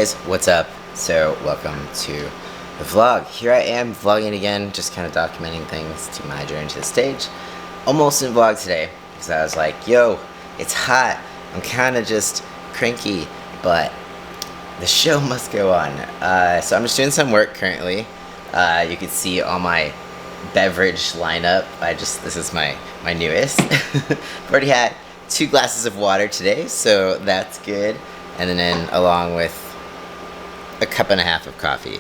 guys, what's up? So welcome to the vlog. Here I am vlogging again, just kind of documenting things to my journey to the stage. Almost didn't vlog today because I was like, yo, it's hot. I'm kind of just cranky, but the show must go on. So I'm just doing some work currently. You can see all my beverage lineup. This is my newest. I've already had 2 glasses of water today, so that's good. And then along with a cup and a half of coffee.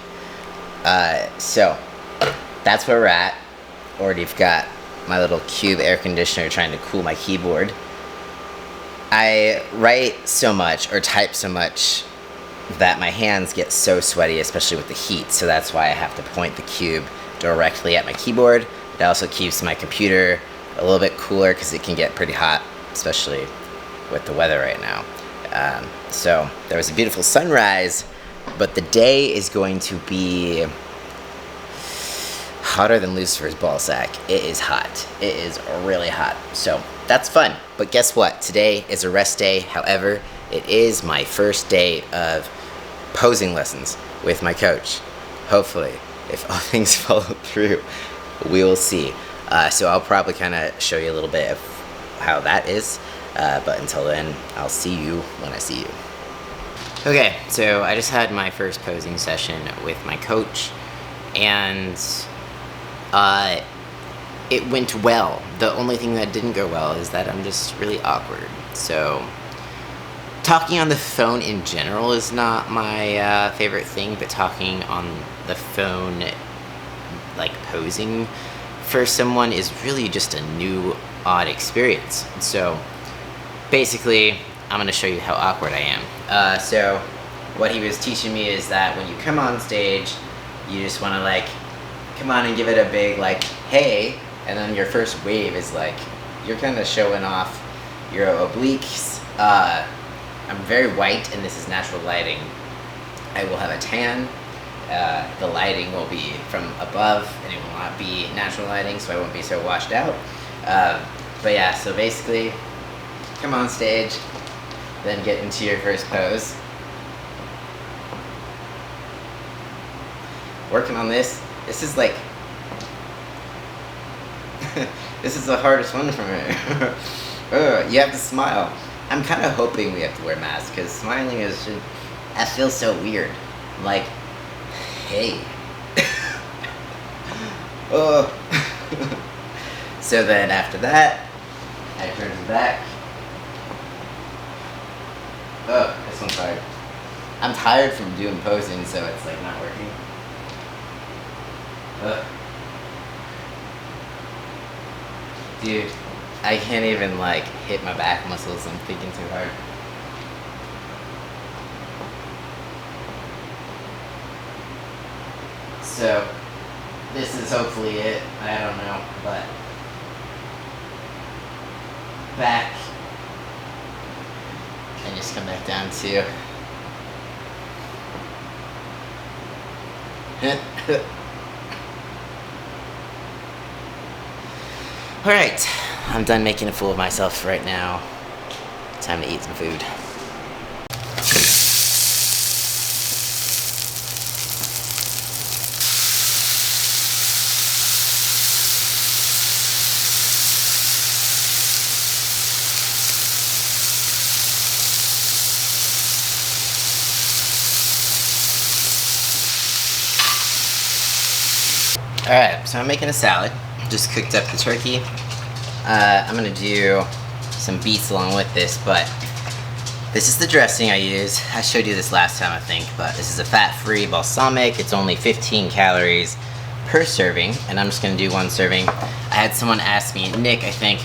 So that's where we're at. Already got my little cube air conditioner trying to cool my keyboard. I write so much or type so much that my hands get so sweaty, especially with the heat. So that's why I have to point the cube directly at my keyboard. It also keeps my computer a little bit cooler because it can get pretty hot, especially with the weather right now. So there was a beautiful sunrise, but the day is going to be hotter than Lucifer's ballsack. It is hot. It is really hot. So that's fun. But guess what? Today is a rest day. However, it is my first day of posing lessons with my coach. Hopefully, if all things follow through, we will see. So I'll probably kind of show you a little bit of how that is. But until then, I'll see you when I see you. Okay, so I just had my first posing session with my coach, and it went well. The only thing that didn't go well is that I'm just really awkward. So talking on the phone in general is not my favorite thing, but talking on the phone, like posing for someone, is really just a new, odd experience. So basically, I'm going to show you how awkward I am. So what he was teaching me is that when you come on stage, you just want to like come on and give it a big like hey, and then your first wave is like you're kind of showing off your obliques. I'm very white and this is natural lighting. I will have a tan. The lighting will be from above and it will not be natural lighting, so I won't be so washed out. But yeah, so basically come on stage, then get into your first pose. Working on this. This is like this is the hardest one for me. You have to smile. I'm kind of hoping we have to wear masks because smiling is just, that feels so weird. I'm like, hey. Oh. So then after that, I turn back. Oh, this one's hard. I'm tired from doing posing, so it's like not working. Ugh. Dude, I can't even like hit my back muscles. I'm thinking too hard. So, this is hopefully it. I don't know, but back. And just come back down to Alright, I'm done making a fool of myself right now. Time to eat some food. Alright, so I'm making a salad. Just cooked up the turkey. I'm gonna do some beets along with this, but this is the dressing I use. I showed you this last time, I think, but this is a fat-free balsamic. It's only 15 calories per serving, and I'm just gonna do 1 serving. I had someone ask me, Nick, I think,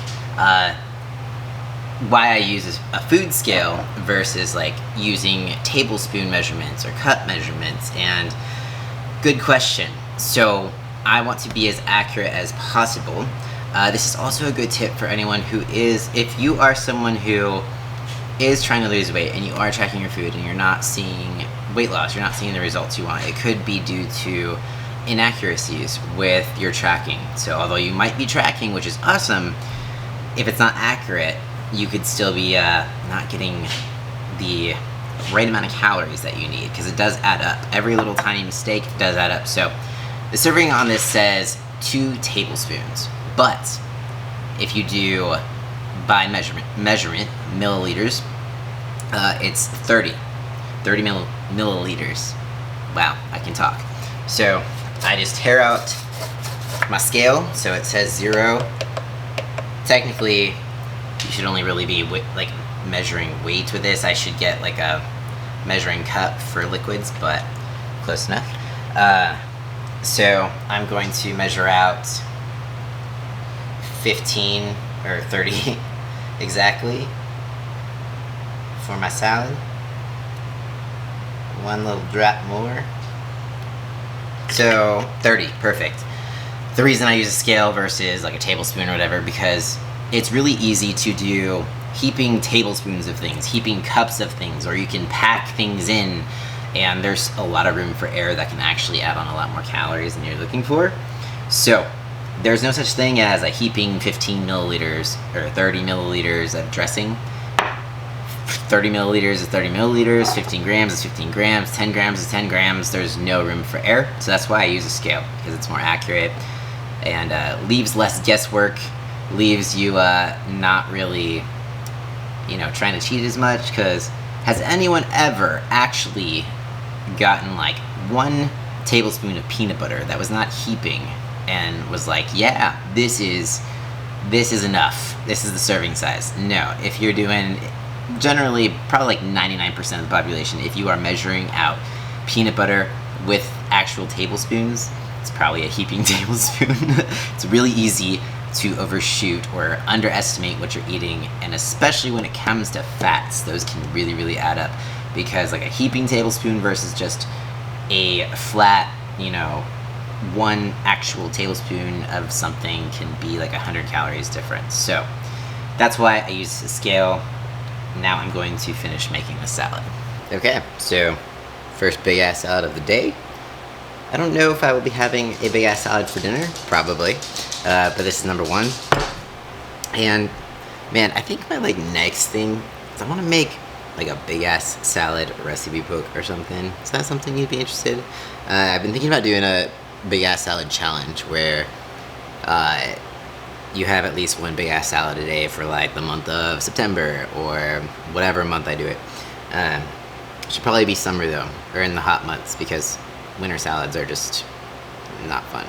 why I use a food scale versus like using tablespoon measurements or cup measurements, and good question. So I want to be as accurate as possible. This is also a good tip for anyone who is, if you are someone who is trying to lose weight and you are tracking your food and you're not seeing weight loss, you're not seeing the results you want, it could be due to inaccuracies with your tracking. So although you might be tracking, which is awesome, if it's not accurate, you could still be not getting the right amount of calories that you need, because it does add up. Every little tiny mistake does add up. So the serving on this says 2 tablespoons, but if you do by measurement milliliters, it's 30 milliliters. Wow, I can talk. So I just tear out my scale, so it says 0. Technically, you should only really be like measuring weight with this. I should get like a measuring cup for liquids, but close enough. So I'm going to measure out 15 or 30 exactly for my salad. One little drop more. So 30, perfect. The reason I use a scale versus like a tablespoon or whatever, because it's really easy to do heaping tablespoons of things, heaping cups of things, or you can pack things in, and there's a lot of room for error that can actually add on a lot more calories than you're looking for. So there's no such thing as a heaping 15 milliliters or 30 milliliters of dressing. 30 milliliters is 30 milliliters, 15 grams is 15 grams, 10 grams is 10 grams. There's no room for error. So that's why I use a scale, because it's more accurate and leaves less guesswork, leaves you not really, trying to cheat as much. Because has anyone ever actually gotten like 1 tablespoon of peanut butter that was not heaping and was like, yeah, this is enough, this is the serving size? No. If you're doing, generally probably like 99% of the population, if you are measuring out peanut butter with actual tablespoons, it's probably a heaping tablespoon. It's really easy to overshoot or underestimate what you're eating, and especially when it comes to fats, those can really add up, because like a heaping tablespoon versus just a flat, 1 actual tablespoon of something can be like 100 calories difference. So that's why I use a scale. Now I'm going to finish making the salad. Okay, so first big ass salad of the day. I don't know if I will be having a big ass salad for dinner, probably, but this is number 1. And man, I think my next thing is I want to make like a big ass salad recipe book or something. Is that something you'd be interested in? I've been thinking about doing a big ass salad challenge where you have at least 1 big ass salad a day for like the month of September or whatever month I do it. It should probably be summer though, or in the hot months, because winter salads are just not fun.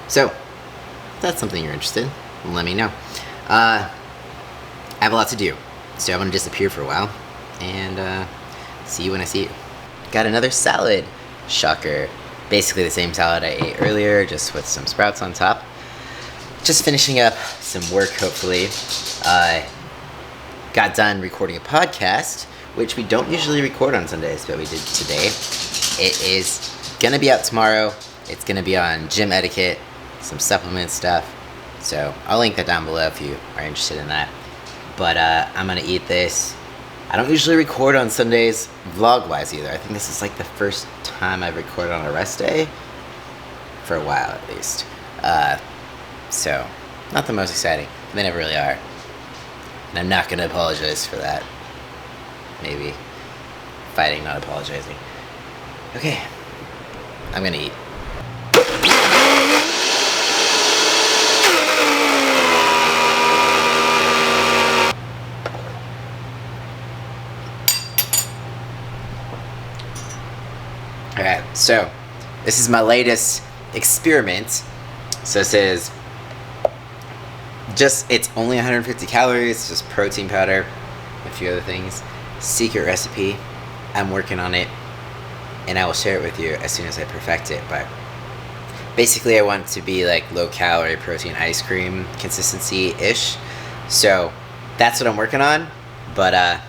So if that's something you're interested in, let me know. I have a lot to do, so I'm gonna disappear for a while and see you when I see you. Got another salad. Shocker. Basically the same salad I ate earlier, just with some sprouts on top. Just finishing up some work, hopefully. Got done recording a podcast, which we don't usually record on Sundays, but we did today. It is gonna be out tomorrow. It's gonna be on gym etiquette, some supplement stuff. So I'll link that down below if you are interested in that. But I'm gonna eat this. I don't usually record on Sundays vlog-wise either. I think this is like the first time I've recorded on a rest day, for a while at least. So, not the most exciting. They never really are. And I'm not gonna apologize for that. Maybe fighting, not apologizing. Okay, I'm gonna eat. Alright, so this is my latest experiment. So it says it's only 150 calories, just protein powder, a few other things. Secret recipe. I'm working on it, and I will share it with you as soon as I perfect it. But basically I want it to be like low calorie protein ice cream consistency-ish. So that's what I'm working on. But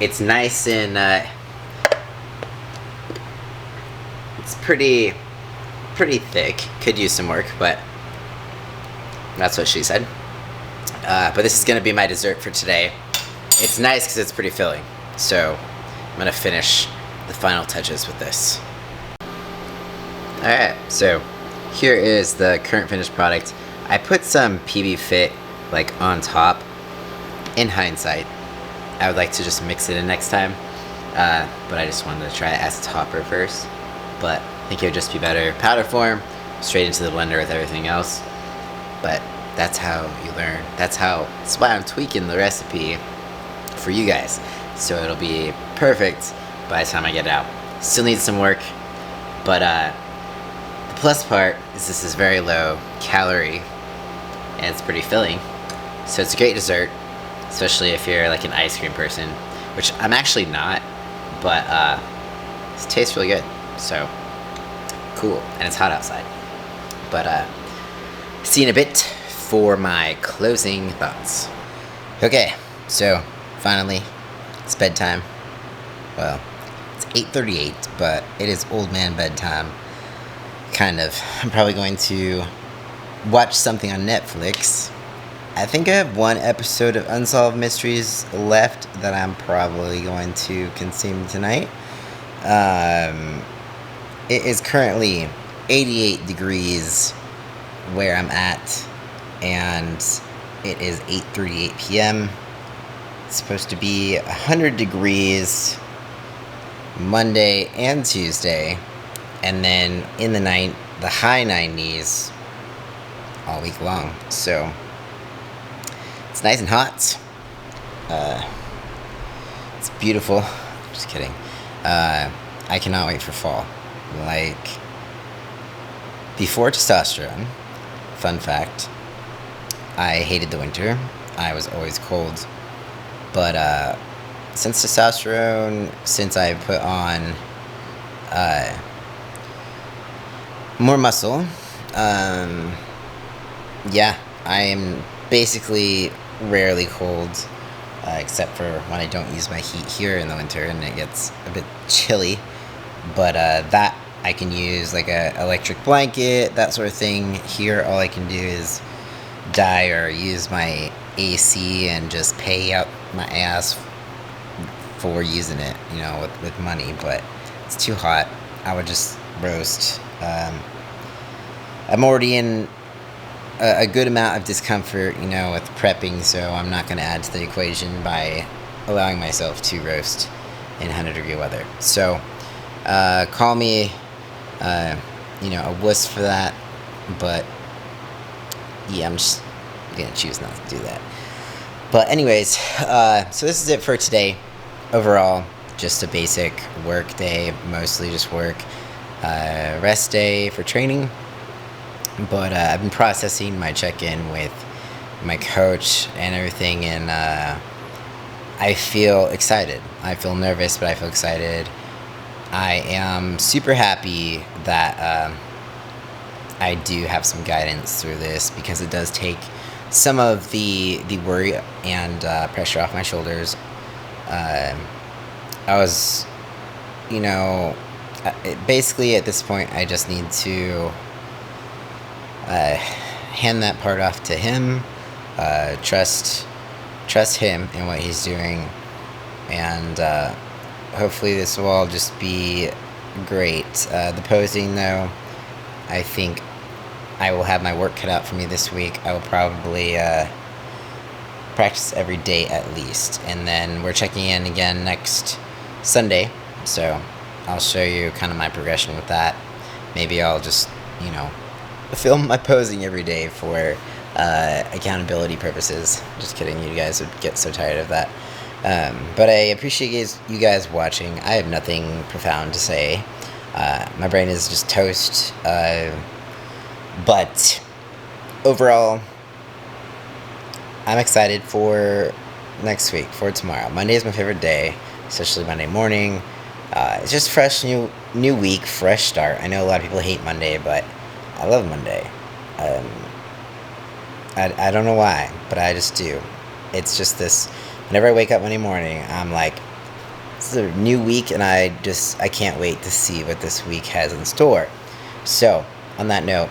it's nice and it's pretty thick. Could use some work, but that's what she said. But this is gonna be my dessert for today. It's nice because it's pretty filling. So I'm gonna finish the final touches with this. Alright, so here is the current finished product. I put some PB Fit on top. In hindsight, I would like to just mix it in next time. but I just wanted to try it as a topper first. But I think it would just be better powder form, straight into the blender with everything else. But that's how you learn. That's why I'm tweaking the recipe for you guys, so it'll be perfect by the time I get it out. Still needs some work, but the plus part is this is very low calorie and it's pretty filling, so it's a great dessert, especially if you're like an ice cream person, which I'm actually not, but it tastes really good, so cool. And it's hot outside. But see you in a bit for my closing thoughts. Okay, so finally it's bedtime. Well, it's 8:38, but it is old man bedtime, kind of. I'm probably going to watch something on Netflix. I think I have one episode of Unsolved Mysteries left that I'm probably going to consume tonight. It is currently 88 degrees where I'm at, and it is 8:38 p.m. It's supposed to be 100 degrees Monday and Tuesday, and then in the night, the high 90s all week long. So it's nice and hot. It's beautiful. Just kidding. I cannot wait for fall. Like, before testosterone, fun fact, I hated the winter. I was always cold. But since testosterone, since I put on more muscle, yeah, I am basically rarely cold, except for when I don't use my heat here in the winter and it gets a bit chilly. But that I can use like a electric blanket, that sort of thing. Here, all I can do is die or use my AC and just pay out my ass for using it, you know, with money. But it's too hot. I would just roast. I'm already in a good amount of discomfort, you know, with prepping, so I'm not going to add to the equation by allowing myself to roast in 100-degree weather. So call me, you know, a wuss for that, but yeah, I'm just gonna choose not to do that. But anyways, so this is it for today. Overall, just a basic work day, mostly just work. Rest day for training. But I've been processing my check-in with my coach and everything, and I feel excited. I feel nervous, but I feel excited. I am super happy that I do have some guidance through this, because it does take some of the worry and pressure off my shoulders. I was, you know, basically at this point I just need to hand that part off to him, trust him and what he's doing, and hopefully this will all just be great. The posing, though, I think I will have my work cut out for me this week. I will probably practice every day at least, and then we're checking in again next Sunday, so I'll show you kind of my progression with that. Maybe I'll just, you know, film my posing every day for accountability purposes. Just kidding, you guys would get so tired of that. But I appreciate you guys watching. I have nothing profound to say. My brain is just toast. But overall, I'm excited for next week, for tomorrow. Monday is my favorite day, especially Monday morning. It's just fresh, new week, fresh start. I know a lot of people hate Monday, but I love Monday. I don't know why, but I just do. It's just this, whenever I wake up Monday morning, I'm like, it's a new week, and I can't wait to see what this week has in store. So, on that note,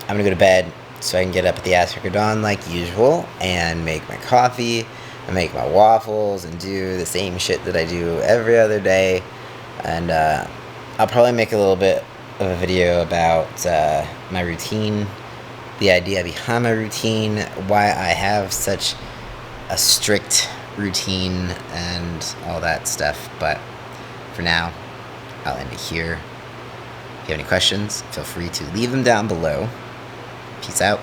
I'm going to go to bed so I can get up at the ass crack of dawn like usual and make my coffee and make my waffles and do the same shit that I do every other day. And I'll probably make a little bit of a video about my routine, the idea behind my routine, why I have such a strict routine and all that stuff. But For now, I'll end it here. If you have any questions, feel free to leave them down below. Peace out.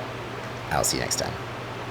I'll see you next time.